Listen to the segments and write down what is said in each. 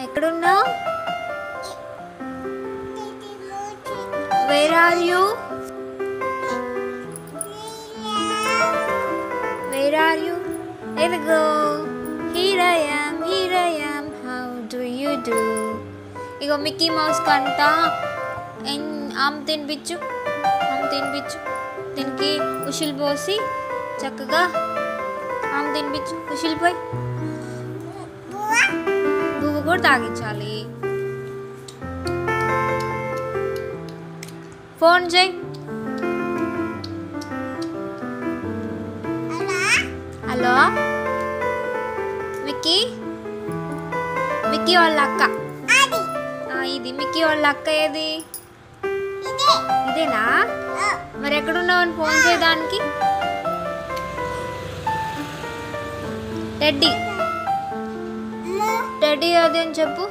ఎక్కడున్నావు? Where are you? Where are you? ఎదిగో here I am, how do you do? ఇగో Mickey Mouse కంట ఆమె తినిపించు, దీనికి ఉషులు పోసి చక్కగా ఆమె తినిపించు. ఉషులు పోయి నువ్వు కూడా తాగించాలి. ఫోన్ చేయి. హలో మిక్కీ వాళ్ళ అక్క. ఇది మిక్కీ వాళ్ళ అక్క. ఏది? ఇదేనా? మరి ఎక్కడున్నావు అని ఫోన్ చేయడానికి. టెడ్డీ అది అని చెప్పు.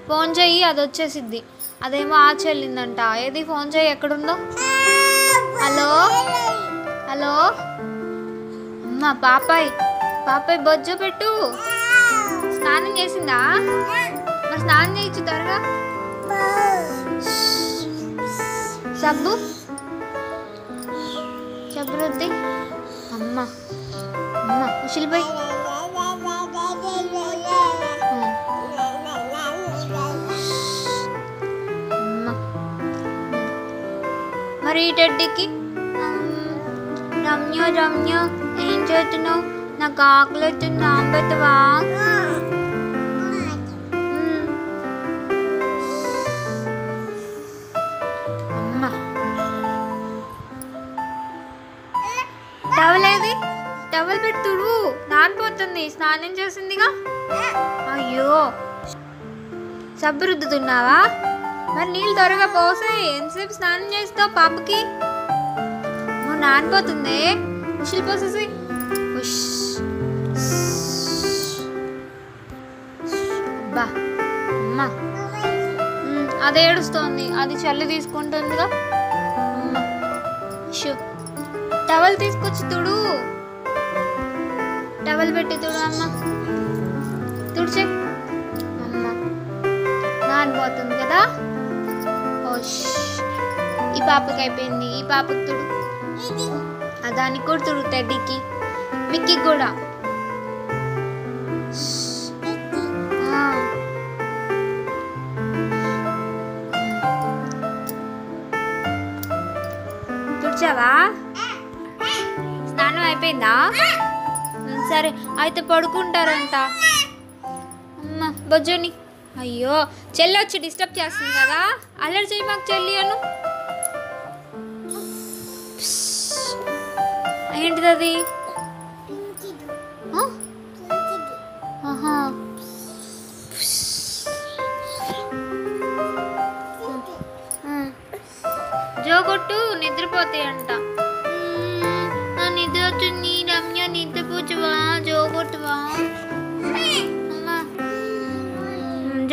ఫోన్ చెయ్యి, అది వచ్చేసిద్ది. అదేమో చెల్లిందంట. ఏది? ఫోన్ చెయ్యి, ఎక్కడుందో. హలో అమ్మా, పాపాయ్ బొజ్జు పెట్టు. స్నానం చేసిందా? మరి స్నానం చేయొచ్చు త్వరగా. సబ్బు రుద్ది. అమ్మ ఉషిలిపోయి. మరి ఈ టెడ్డీకి రమ్య ఏం చేస్తున్నావు? నాకు ఆకలి వచ్చింది, ఆంబెత్తవా? అమ్మ టవల్ పెట్టుడు, నానిపోతుంది. స్నానం చేసిందిగా. అయ్యో, సబ్బు రుద్దుతున్నావా? మరి నీళ్ళు త్వరగా పోసే. ఎంతసేపు స్నానం చేస్తావు పాపకి? నానిపోతుంది. ఉషులు పోసేసి. అబ్బా అమ్మా, అది ఏడుస్తోంది. అది చల్లి తీసుకుంటుందిగా. టవల్ తీసుకొచ్చి తుడు. టవల్ పెట్టి తుడు. అమ్మ తుడిచే. అమ్మ నానిపోతుంది కదా. ఈ పాపకి అయిపోయింది. ఈ పాపకి తుడు. దానికి కూడా తుడు. టెడ్డీకి, మిక్కీ కూడా. తుడిచావా? స్నానం అయిపోయిందా? సరే అయితే పడుకుంటారంట. అమ్మ బొజ్జుని. అయ్యో, చెల్లి వచ్చి డిస్టర్బ్ చేస్తుంది కదా. అల్లరి చేయి మాకు చెల్లి అను. ఏంటిది అది? జోగొట్టు, నిద్రపోతాయంట. నిద్ర వచ్చింది. Ramya నిద్రపోచువా? జోగొట్టువా?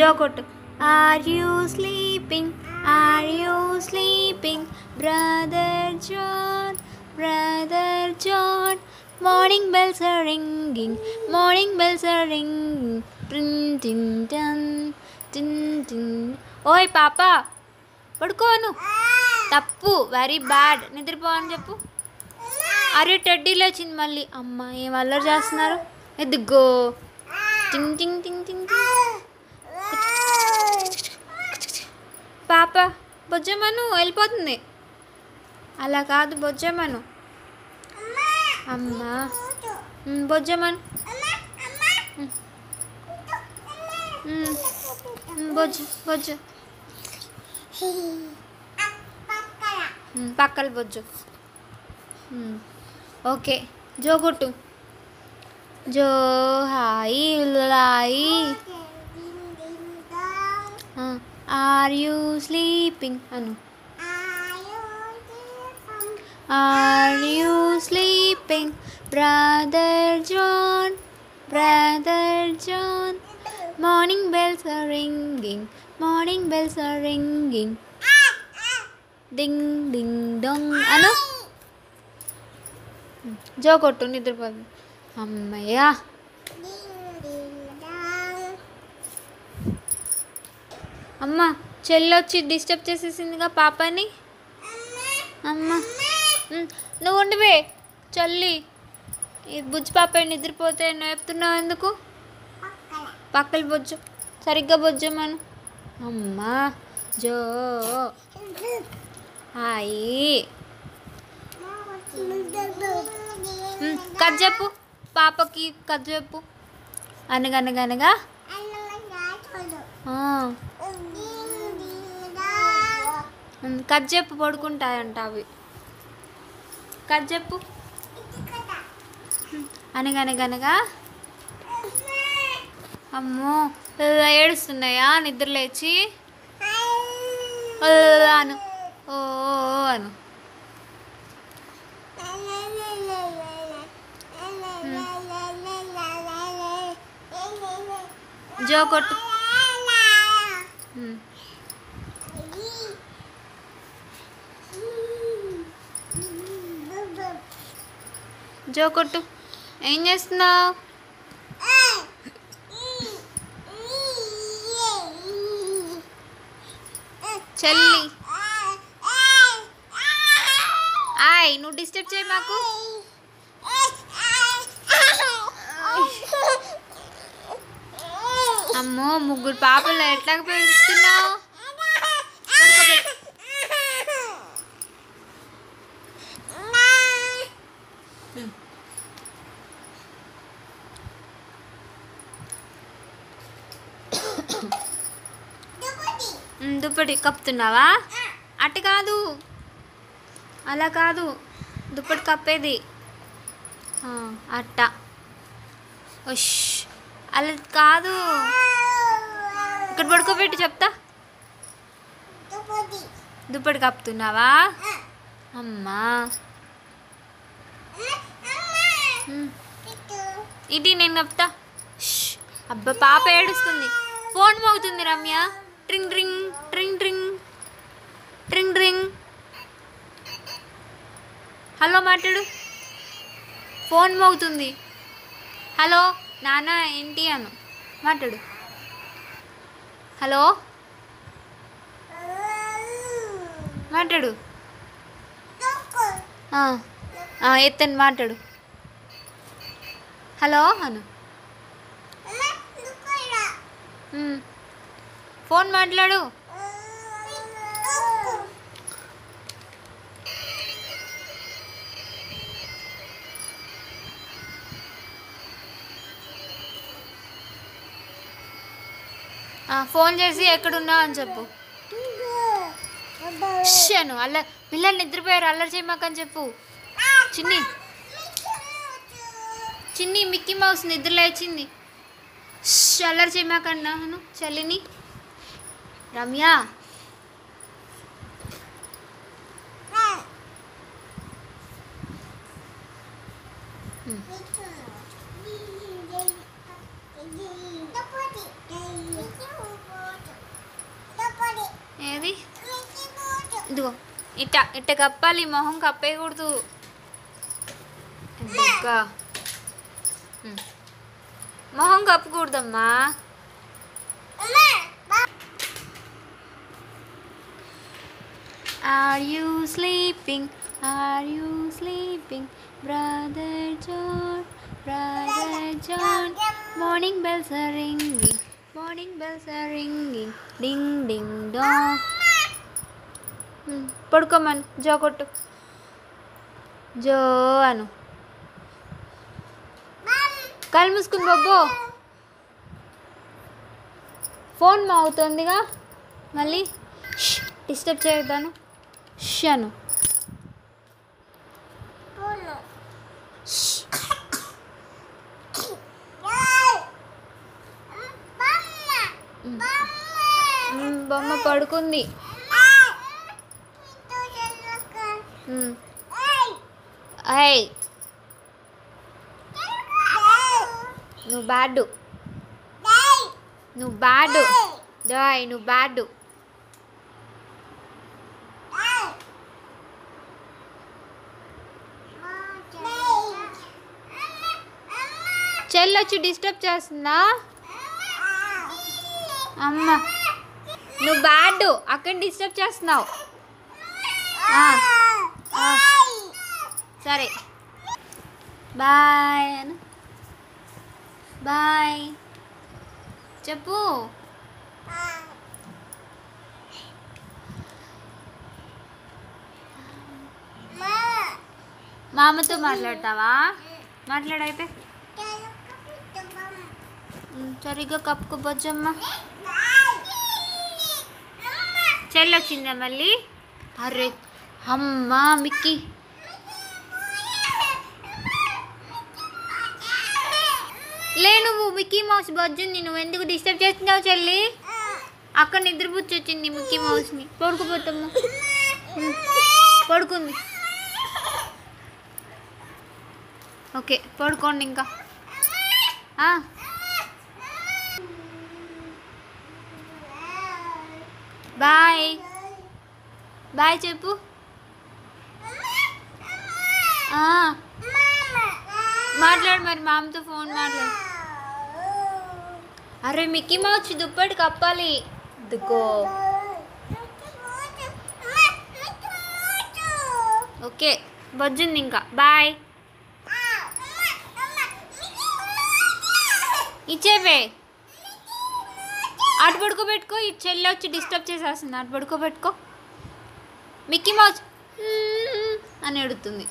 జోగొట్టు. Are you sleeping? Brother John, morning bells are ringing. Tin tin. ఓయ్ పాప, పడుకోను. తప్పు, వెరీ బ్యాడ్. నిద్రపో అని చెప్పు. అరే టెడ్డీలో వచ్చింది మళ్ళీ. అమ్మ ఏం అల్లరి చేస్తున్నారు? ఎద్దుగో. టింగ్ టింగ్ టింగ్ టింగ్. పాప బొజ్జమ్మను వెళ్ళిపోతుంది. అలా కాదు, బొజ్జమ్మను. అమ్మ బొజ్జమ్మను. బొజ్జు పక్కల బొజ్జు. ఓకే, జోగొట్టు. జో హాయి లాయి. Are you sleeping? అను. Are you sleeping? Brother John. Morning bells are ringing. Ding ding dong అను. జోగొట్టు, నిద్రపోదు. అమ్మయ్యా. అమ్మ చెల్లొచ్చి డిస్టర్బ్ చేసేసిందిగా పాపని. అమ్మ నువ్వు ఉండివే చల్లి. ఈ బుజ్జి పాప నిద్రపోతే నేపుతున్నావు ఎందుకు? పక్కలు బొజ్జు సరిగ్గా బొజ్జమను. అమ్మా జో హాయి కథ చెప్పు పాపకి, కథ చెప్పు. అనగనగనగా కథ చెప్పు, పడుకుంటాయంట అవి. కథ చెప్పు. అనగనగనగా అమ్మో ఏడుస్తున్నాయా నిద్ర లేచి? అను ఓ అను. జో కొట్టు. జో కొట్టు. ఏం చేస్తున్నావు? చెల్లి ఆయ్ నువ్వు డిస్టర్బ్ చేయి మాకు. అమ్మో ముగ్గురు పాపలు ఎట్లా పెంచుతున్నావు? దుప్పటి కప్పుతున్నావా? అట్ట కాదు, అలా కాదు, దుప్పటి కప్పేది అట్ట. అలా కాదు, ఇక్కడ పడుకోబెట్టి చెప్తా. దుప్పటి కప్పుతున్నావా? అమ్మా ఇది నేను కప్తా. అబ్బా పాప ఏడుస్తుంది. ఫోన్ మోగుతుంది రమ్య. ట్రింగ్ ట్రింగ్ ట్రింగ్ ట్రింగ్ ట్రింగ్ ట్రింగ్. హలో మాట్లాడు. ఫోన్ మోగుతుంది. హలో నాన్న ఏంటి అను మాట్లాడు. హలో మాట్లాడు. ఎత్తని మాట్లాడు. హలో అను. ఫోన్ మాట్లాడు. ఫోన్ చేసి ఎక్కడున్నావు అని చెప్పు. అను అల్ల పిల్లలు నిద్రపోయారు అల్లరి చేయమాకని చెప్పు. చిన్ని చిన్ని మిక్కీ మౌస్ నిద్ర లేచింది. అల్లరి చేయమాకన్నాను చల్లిని. రమ్య ఏది ఇదిగో ఇట్ట ఇట్ట కప్పాలి, మొహం కప్పేయకూడదు. మొహం కప్పకూడదమ్మా. Are you sleeping? Are you sleeping? Brother John, Brother John. Morning bells are ringing. Morning bells are ringing. Ding ding dong. పడుకోమను. జో కొట్టు. జో అను. కళ్ళు మూసుకుని బాబో. ఫోన్ మోగుతుందిగా మళ్ళీ. డిస్టర్బ్ చేయొద్దాను. అను. బొమ్మ పడుకుంది. నువ్వు బ్యాడు, నువ్వు బ్యాడు, డాయ్ నువ్వు బ్యాడు. చెల్లొచ్చి డిస్టర్బ్ చేస్తుందా? అమ్మ నువ్వు బ్యాడ్ అక్కడ డిస్టర్బ్ చేస్తున్నావు. సరే బాయ్ అను. బాయ్ చెప్పు. మామతో మాట్లాడతావా? మాట్లాడైతే సరిగ్గా కప్పుకోపోచ్చమ్మా. చెల్లొచ్చిందా మళ్ళీ? అరే అమ్మా మిక్కీ లే, నువ్వు మిక్కీ మౌస్ బజ్జుంది, నువ్వు ఎందుకు డిస్టర్బ్ చేస్తున్నావు చెల్లి? అక్కడ నిద్రపుచ్చి వచ్చింది మిక్కీ మౌస్ని. పడుకోపోతాము. పడుకుంది. ఓకే పడుకోండి ఇంకా. బాయ్ బాయ్ చెప్పు. మాట్లాడు మరి, మామతో ఫోన్ మాట్లాడు. అరే మిక్కీ మౌస్ దుప్పటి కప్పాలి. దుకో ఓకే బొజ్జుంది ఇంకా. బాయ్. ఇచ్చేవే అటు పడుకోబెట్టుకో. ఇటు చెల్లి వచ్చి డిస్టర్బ్ చేసేస్తుంది. అటు పడుకోబెట్టుకో. మిక్కీ మౌస్ అని అడుగుతుంది.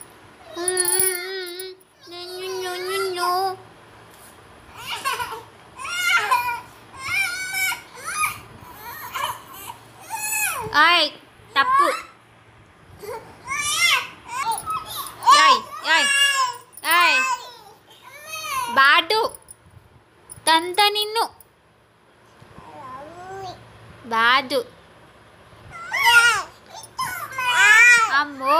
ఆయ్ తప్పు. బాడు తంత నిన్ను. బాదు అమ్మో.